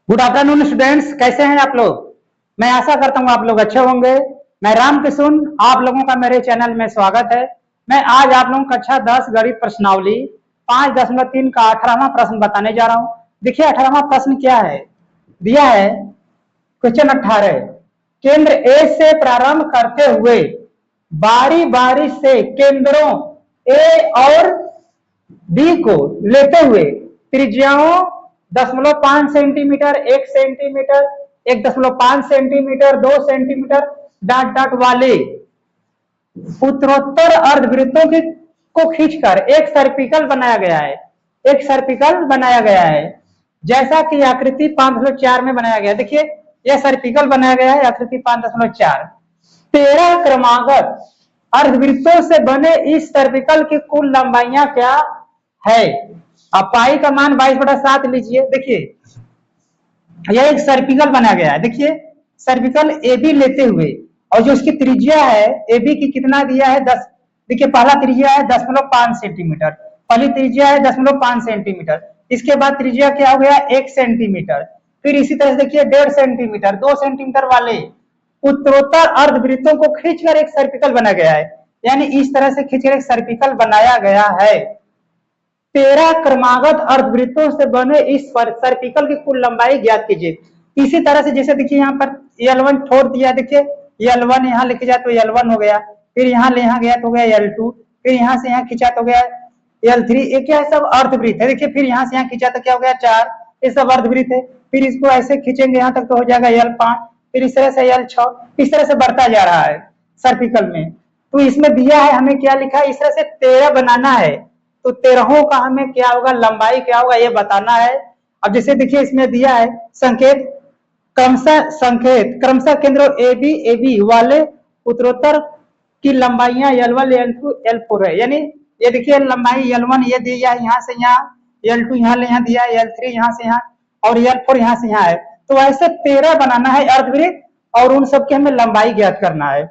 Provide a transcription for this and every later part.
Good afternoon students, कैसे हैं आप लोग। मैं आशा करता हूँ आप लोग अच्छे होंगे। मैं राम किशुन, आप लोगों का मेरे चैनल में स्वागत है। मैं आज आप लोगों को कक्षा 10 गणित प्रश्नावली 5.3 का 18वां प्रश्न बताने जा रहा हूँ। देखिए 18वां प्रश्न क्या है, दिया है क्वेश्चन 18। केंद्र ए से प्रारंभ करते हुए बारी बारी से केंद्रों ए और बी को लेते हुए त्रिज्याओं 0.5 centimetre, 1 centimetre, 1.5 centimetre, 2 centimetre dot dot वाले उत्तरोत्तर अर्धवृत्तों को खींचकर एक सर्पिकल बनाया गया है। एक सर्पिकल बनाया गया है जैसा कि आकृति 5.4 में बनाया गया है। देखिए यह सर्पिकल बनाया गया है आकृति 5.4। 13 क्रमागत अर्धवृत्तों से बने इस सर्पिकल की कुल लंबाइयां क्या है। अब पाई का मान 22/7 लीजिए। देखिए यह एक सर्पिकल बनाया गया है। देखिए सर्पिकल ए बी लेते हुए और जो उसकी त्रिज्या है ए बी की कितना दिया है 10। देखिए पहला त्रिज्या है 10.5 सेंटीमीटर, पहली त्रिज्या है 10.5 सेंटीमीटर। इसके बाद त्रिज्या क्या हो गया 1 सेंटीमीटर। फिर इसी तरह से देखिए 1.5 सेंटीमीटर, 2 सेंटीमीटर वाले उत्तरोत्तर अर्धवृत्तों को खींचकर एक सर्पिकल बनाया गया है। यानी इस तरह से खींचकर एक सर्पिकल बनाया गया है। 13 क्रमागत अर्धवृत्तों से बने इस सर्पिकल की कुल लंबाई ज्ञात कीजिए। इसी तरह से जैसे देखिए यहाँ पर L1 छोड़ दिया, देखिए L1 यहाँ लिखे जाए तो L1 हो गया, फिर यहाँ ले यहाँ गया तो हो गया L2, फिर यहाँ से यहाँ खींचा तो हो गया L3। ये क्या है, सब अर्धवृत्त है। देखिए फिर यहाँ से यहाँ खींचा तो क्या हो गया 4, ये सब अर्धवृत्त है। फिर इसको ऐसे खींचेंगे यहाँ तक तो हो जाएगा L5, फिर इस तरह से L6, इस तरह से बढ़ता जा रहा है सर्पिकल में। तो इसमें दिया है हमें क्या लिखा है, इस तरह से 13 बनाना है तो 13 का हमें क्या होगा, लंबाई क्या होगा ये बताना है। अब जैसे देखिए इसमें दिया है संकेत क्रमशः केंद्रों ए बी वाले उत्तरोत्तर की लंबाइयां L1, L2, L4 है। यानी ये देखिए लंबाई L1 ये दिया है यहाँ से यहाँ, L2 यहाँ ले यहाँ दिया है, L3 यहाँ से यहाँ और L4 यहाँ से यहाँ है। तो ऐसे 13 बनाना है अर्धवृत्त और उन सबके हमें लंबाई ज्ञात करना है।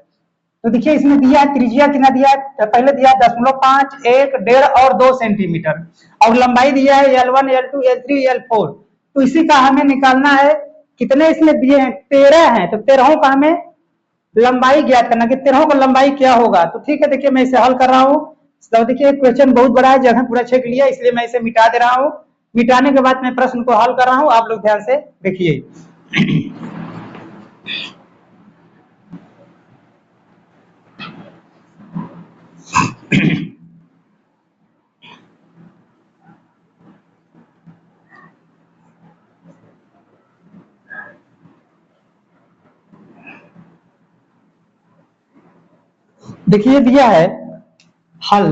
तो देखिए इसमें दिया है त्रिज्या कितना दिया है, पहले दिया है 0.5, 1, 1.5 और 2 सेंटीमीटर और लंबाई दिया है L1, L2, L3, L4। तो इसी का हमें निकालना है। कितने इसमें दिए हैं 13 हैं, तो 13 का हमें लंबाई ज्ञात करना कि 13 का लंबाई क्या होगा। तो ठीक है, देखिए मैं इसे हल कर रहा हूँ। तो देखिए क्वेश्चन बहुत बड़ा है, जगह पूरा छेक लिया, इसलिए मैं इसे मिटा दे रहा हूँ। मिटाने के बाद मैं प्रश्न को हल कर रहा हूँ, आप लोग ध्यान से देखिए। देखिए दिया है हल,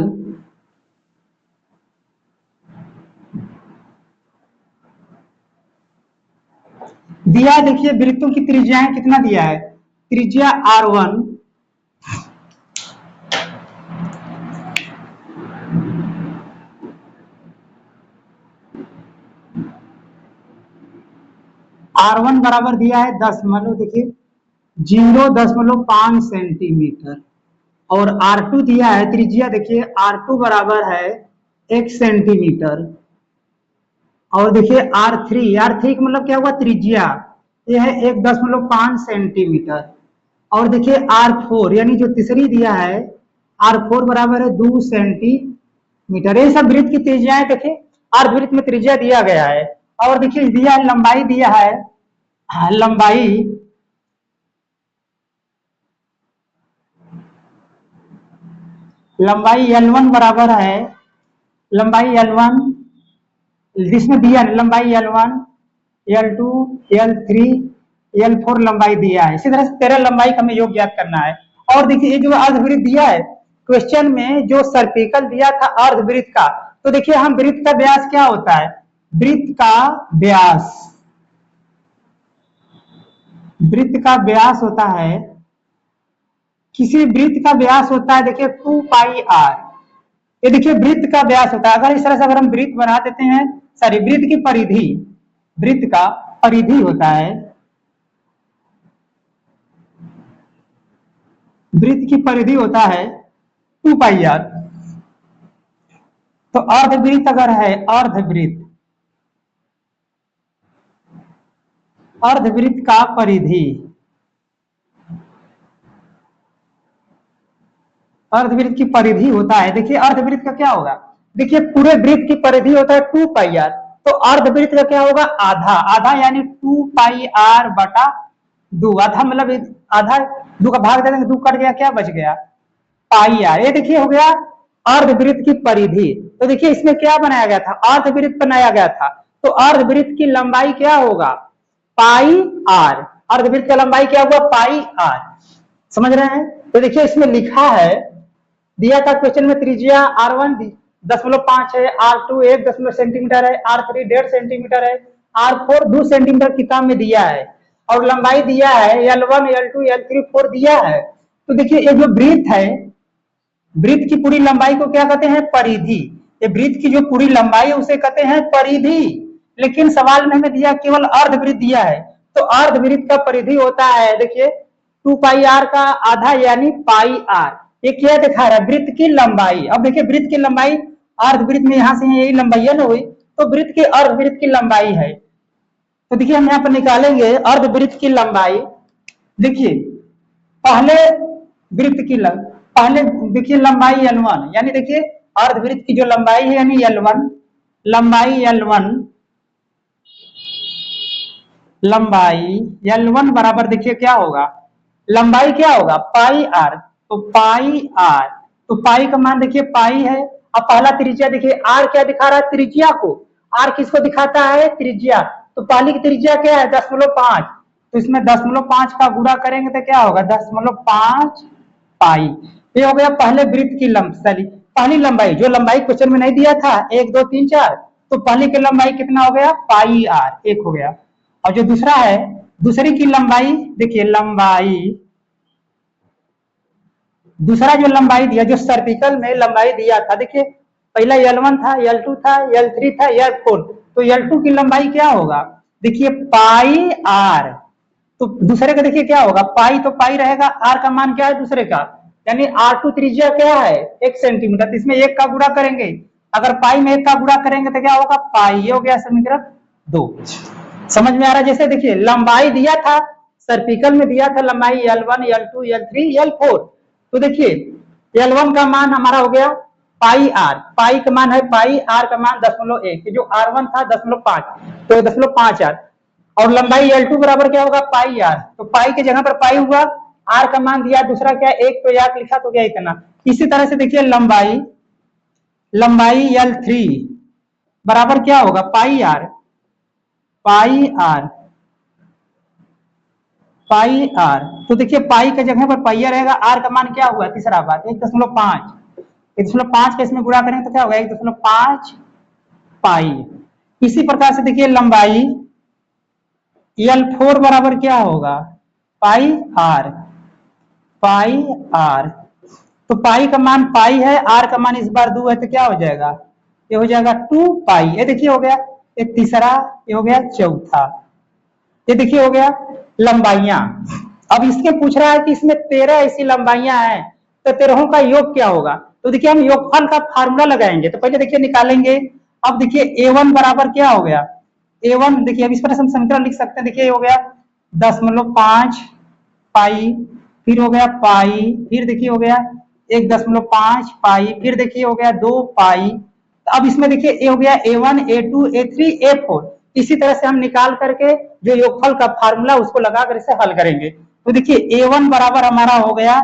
दिया है देखिए वृत्तों की त्रिज्याएं कितना दिया है, त्रिज्या R1, R1 बराबर दिया है 10, मान लो देखिए 0.5 सेंटीमीटर और R2 दिया है त्रिज्या, देखिए R2 बराबर है 1 सेंटीमीटर और देखिए R3 का मतलब क्या हुआ त्रिज्या, ये है 1.5 सेंटीमीटर और देखिए R4 यानी जो तीसरी दिया है R4 बराबर है 2 सेंटीमीटर। ये सब वृत्त की त्रिज्याएं देखिए अर्धवृत्त में त्रिज्या दिया गया है। और देखिए दिया है लंबाई, दिया है लंबाई L1 बराबर है, लंबाई L1 जिसमें दिया लंबाई L1, L2, L3, L4 लंबाई दिया है। इसी तरह से 13 लंबाई का हमें योग ज्ञात करना है। और देखिए ये जो अर्धवृत्त दिया है क्वेश्चन में, जो सर्पिकल दिया था अर्धवृत्त का, तो देखिए हम वृत्त का व्यास क्या होता है, वृत्त का व्यास होता है, किसी वृत्त का व्यास होता है देखिए 2πr। ये देखिए वृत्त का व्यास होता है। अगर इस तरह से अगर हम वृत्त बना देते हैं, सॉरी वृत्त की परिधि, वृत्त का परिधि होता है, वृत्त की परिधि होता है 2πr। तो अर्धवृत्त अगर है, अर्धवृत्त अर्धवृत्त का परिधि, अर्धवृत्त की परिधि होता है। देखिए अर्धवृत्त का क्या होगा, देखिए पूरे वृत्त की परिधि होता है 2 पाई आर, तो अर्धवृत्त का क्या होगा आधा, आधा यानी 2 पाई आर बटा 2, आधा मतलब आधा, 2 का भाग दे देंगे 2 कट गया, क्या बच गया पाई आर। ये देखिए हो गया अर्धवृत्त की परिधि। तो देखिए इसमें क्या बनाया गया था, अर्धवृत्त बनाया गया था, तो अर्धवृत्त की लंबाई क्या होगा पाई आर, अर्धवृत्त का लंबाई क्या होगा पाई आर, समझ रहे हैं। तो देखिए इसमें लिखा है, दिया था क्वेश्चन में त्रिज्या R1 0.5 है, R2 1 सेंटीमीटर है, R3 1.5 सेंटीमीटर है, R4 2 सेंटीमीटर किताब में दिया है, और लंबाई दिया है L1 L2 L3 4 दिया है। तो देखिए ये जो वृत्त है, वृत्त की पूरी लंबाई को क्या कहते हैं परिधि, ये वृत्त की जो पूरी लंबाई है उसे कहते हैं परिधि, लेकिन सवाल में हमें दिया केवल अर्धवृत्त दिया है, तो अर्धवृत्त का परिधि होता है देखिए 2 पाई आर का आधा यानी पाई आर। ये क्या दिखा रहा है वृत्त की लंबाई। अब देखिए वृत्त की लंबाई अर्धवृत्त में यहां से यही लंबाई है ना हुई, तो वृत्त की अर्धवृत्त की लंबाई है। तो देखिए हम यहाँ पर निकालेंगे अर्धवृत्त की लंबाई। देखिए पहले वृत्त की पहले देखिए लंबाई L1, यानी देखिए अर्धवृत्त की जो लंबाई है यानी L1, लंबाई L1, लंबाई L1 बराबर देखिए क्या होगा, लंबाई क्या होगा पाई आर, तो पाई आर, तो पाई का मान देखिए पाई है। अब पहला त्रिज्या देखिए आर क्या दिखा रहा है त्रिज्या को, आर किसको दिखाता है त्रिज्या, तो पहली की त्रिज्या क्या है 0.5, तो इसमें 0.5 का गुणा करेंगे तो क्या होगा 0.5 पाई। ये हो गया पहले वृत्त की लंबाई, पहली लंबाई, जो लंबाई क्वेश्चन में नहीं दिया था 1 2 3 4, तो पहली की लंबाई कितना हो गया पाई आर, एक हो गया। और जो दूसरा है, दूसरी की लंबाई देखिए लंबाई, दूसरा जो लंबाई दिया, जो सर्पिकल में लंबाई दिया था, देखिए पहला L1 था, L2 था, L3 था, L4, तो L2 की लंबाई क्या होगा देखिए पाई आर, तो दूसरे का देखिए क्या होगा पाई, तो पाई रहेगा, आर का मान क्या है दूसरे का, यानी R2 त्रिज्या क्या है 1 सेंटीमीटर, तो इसमें 1 का गुणा करेंगे, अगर पाई में 1 का गुणा करेंगे तो क्या होगा पाई, ये हो गया समीकरण 2। समझ में आ रहा है। जैसे देखिए लंबाई दिया था, सर्पिकल में दिया था लंबाई L1 L2 L3 L4, तो देखिए L1 का मान हमारा हो गया पाई आर, पाई का मान है पाई, आर का मान 0.1, जो R1 था 0.5, तो 0.5 आर, और लंबाई L2 बराबर क्या होगा पाई आर, तो पाई के जगह पर पाई हुआ, आर का मान दिया दूसरा क्या 1 तो 1 लिखा तो क्या इतना। इसी तरह से देखिए लंबाई, लंबाई L3 बराबर क्या होगा pi r, pi r, pi r, तो देखिए पाई के जगह पर पाई रहेगा, आर का मान क्या हुआ तीसरा बात 1.5, 1.5 के इसमें गुणा करेंगे तो क्या होगा 1.5 पाई। इसी प्रकार से देखिए लंबाई L4 बराबर क्या होगा पाई आर, पाई आर, तो पाई का मान पाई है, आर का मान इस बार 2 है, तो क्या हो जाएगा ये हो जाएगा 2 पाई। ये देखिए हो गया एक तीसरा, ये हो गया चौथा, ये देखिए हो गया लंबाइयां। अब इसके पूछ रहा है कि इसमें 13 ऐसी लंबाइयां हैं, तो 13 का योग क्या होगा, तो देखिए हम योगफल का फार्मूला लगाएंगे, तो पहले देखिए निकालेंगे। अब देखिए A1 बराबर क्या हो गया, A1 देखिए अब इस पर हम समीकरण लिख सकते हैं, देखिए हो गया 0.5 पाई, फिर हो गया पाई, फिर देखिए हो गया 1.5 पाई, फिर देखिए हो गया 2 पाई। तो अब इसमें देखिए ये हो गया A1 A2 A3 A4, इसी तरह से हम निकाल करके जो योगफल का फार्मूला उसको लगा कर इसे हल करेंगे। तो देखिए A1 बराबर हमारा हो गया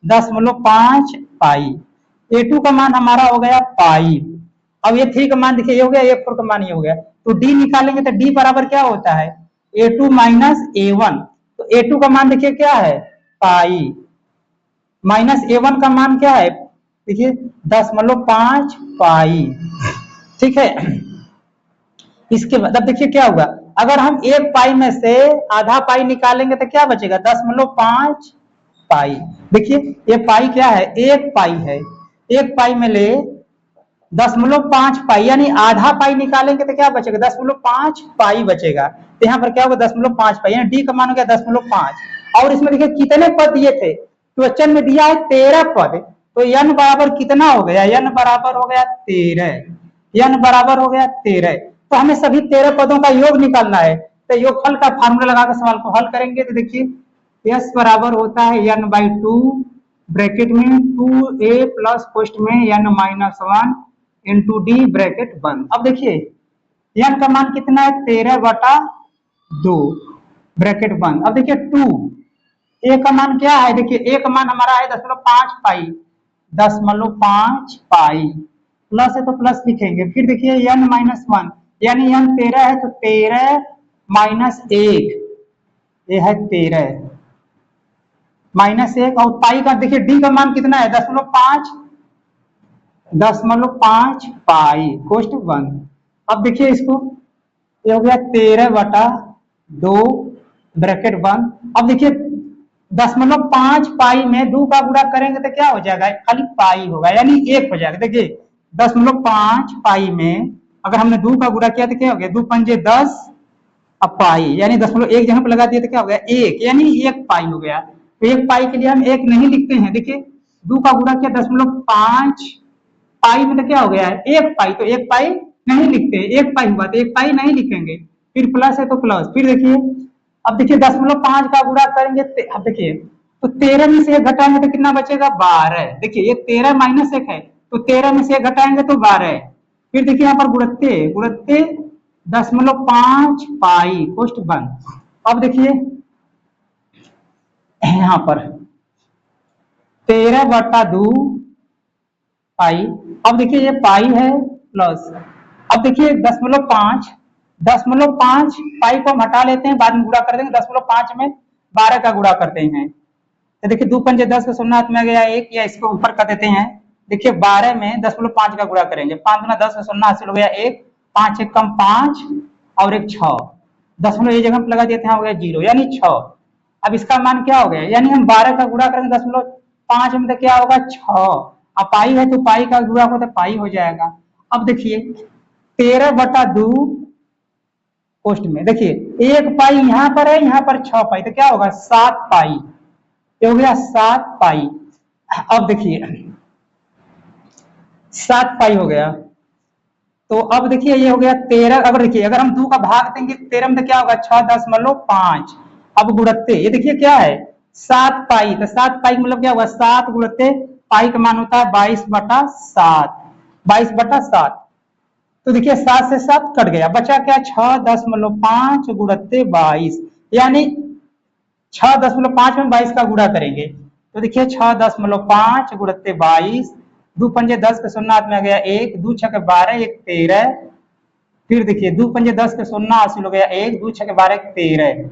0.5 पाई, A2 का मान हमारा हो गया पाई, अब ये 3 का मान देखिए ये हो गया, A4 का मान ये हो गया, तो D निकालेंगे तो D बराबर क्या होता है A2 माइनस A1, तो A2 का मान देखिए क्या है पाई, माइनस A1 का मान क्या है देखिए 0.5 पाई, ठीक है। इसके बाद अब देखिए क्या होगा, अगर हम 1 पाई में से आधा पाई निकालेंगे तो क्या बचेगा 0.5 पाई। देखिए ये पाई क्या है 1 पाई है, 1 पाई में ले 0.5 पाई, यानी आधा पाई निकालेंगे तो क्या बचेगा 0.5 पाई बचेगा, तो यहाँ पर क्या होगा 0.5 पाई, यानी डी का मान हो गया 0.5। और इसमें देखिए कितने पद दिए थे, क्वेश्चन में दिया है 13 पद, तो n बराबर कितना हो गया, n बराबर हो गया 13, n बराबर हो गया 13, तो हमें सभी 13 पदों का योग निकालना है। तो योगफल का फार्मूला लगाकर सवाल को हल करेंगे तो देखिए s बराबर होता है n/2 ब्रैकेट में 2a प्लस पोस्ट में n-1 इंटू डी ब्रैकेट बंद। अब देखिए n का मान कितना है 13/2 ब्रैकेट बंद। अब देखिए 2 a का मान क्या है, देखिए a का मान हमारा है 0.5 पाई, 0.5 पाई प्लस है तो प्लस लिखेंगे। फिर देखिए n-1 यानी n 13 है तो 13 माइनस 1 ये है 13 माइनस 1 और पाई का देखिए d का मान कितना है 0.5 पाई कोष्ट बंद। अब देखिए इसको ये हो गया 13/2 ब्रैकेट बंद। अब देखिए 0.5 पाई में 2 का गुणा करेंगे तो क्या हो जाएगा, खाली पाई होगा यानी 1 हो जाएगा। देखिए 0.5 पाई में अगर हमने 2 का गुणा किया तो क्या हो गया 2 पंजे 10 अब पाई यानी 0.1 जगह पर लगा दिया तो क्या हो गया 1 यानी 1 पाई हो गया। तो 1 पाई के लिए हम 1 नहीं लिखते हैं, देखिए 2 का गुणा किया 0.5 पाई में तो क्या हो गया है 1 पाई, तो 1 पाई नहीं लिखते, 1 पाई हुआ तो 1 पाई नहीं लिखेंगे। फिर प्लस है तो प्लस, फिर देखिए अब देखिए 10.5 का गुणा करेंगे अब देखिए तो 13 में से 1 घटाएंगे तो कितना बचेगा 12। देखिए ये 13 माइनस 1 है तो 13 में से 1 घटाएंगे तो 12। फिर देखिए यहाँ पर गुणत्ते 0.5 पाई कोष्ट बंद। अब देखिए यहाँ पर 13/2 पाई। अब देखिए ये पाई है प्लस, अब देखिए 0.5 पाई को हम हटा लेते हैं, बाद में गुणा कर देंगे। 0.5 में 12 का गुणा करते हैं तो देखिए 2 पंजे 10 का शून्य हाथ में गया 1, या इसको ऊपर कर देते हैं। देखिए 12 में 10.5 का गुणा करेंगे, 5 गुना 10 का शून्य हासिल हो गया 1, 5 1 कम 5 और 1 6, 10 ये जगह पर लगा देते हैं हो गया 0 यानी 6। अब इसका मान क्या हो गया, यानी हम 12 का गुणा करेंगे 10.5 में तो क्या होगा 6। अब पाई है तो पाई का गुणा हो तो पाई हो जाएगा। अब देखिए 13/2 पोस्ट में देखिए 1 पाई यहाँ पर है, यहाँ पर 6 पाई तो क्या होगा 7 पाई, ये हो गया 7 पाई। अब देखिए 7 पाई हो गया तो अब देखिए ये हो गया 13। अब देखिए अगर हम 2 का भाग देंगे 13 में तो क्या होगा 6.5। अब गुणत्ते ये देखिए क्या है 7 पाई, तो 7 पाई मतलब क्या होगा 7 गुणत्ते पाई का मान होता है 22/7, 22/7। तो देखिए 7 से 7 कट गया, बचा क्या 6.5 गुणत्ते 22 यानी 6.5 में 22 का गुणा करेंगे तो देखिए 6.5 गुणत्ते 22, 2 पंजे 10 के शून्य हाथ में आ गया 1, 2 छके 12 1 13। फिर देखिए 2 पंजे 10 के शून्य हासिल हो गया 1, 2 छके 12 1 13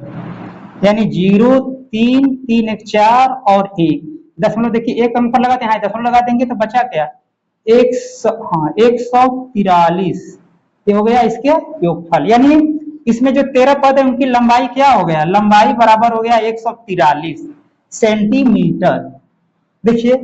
यानी 0 3 3 1 4 और 1 दशमलव। देखिए एक अंक पर लगाते हैं, दशमलव लगा देंगे तो बचा क्या 143। ये हो गया इसके योगफल, यानी इसमें जो 13 पद है उनकी लंबाई क्या हो गया, लंबाई बराबर हो गया 143 सेंटीमीटर। देखिए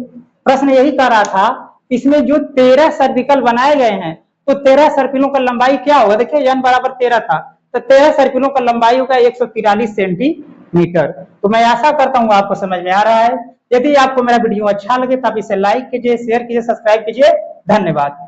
प्रश्न यही कर रहा था, इसमें जो 13 सर्पिकल बनाए गए हैं तो 13 सर्पिलों का लंबाई क्या होगा। देखिए n बराबर 13 था तो 13 सर्पिलों का लंबाई होगा 143 सेंटीमीटर। तो मैं आशा करता हूँ आपको समझ में आ रहा है। यदि आपको मेरा वीडियो अच्छा लगे तो आप इसे लाइक कीजिए, शेयर कीजिए, सब्सक्राइब कीजिए। धन्यवाद।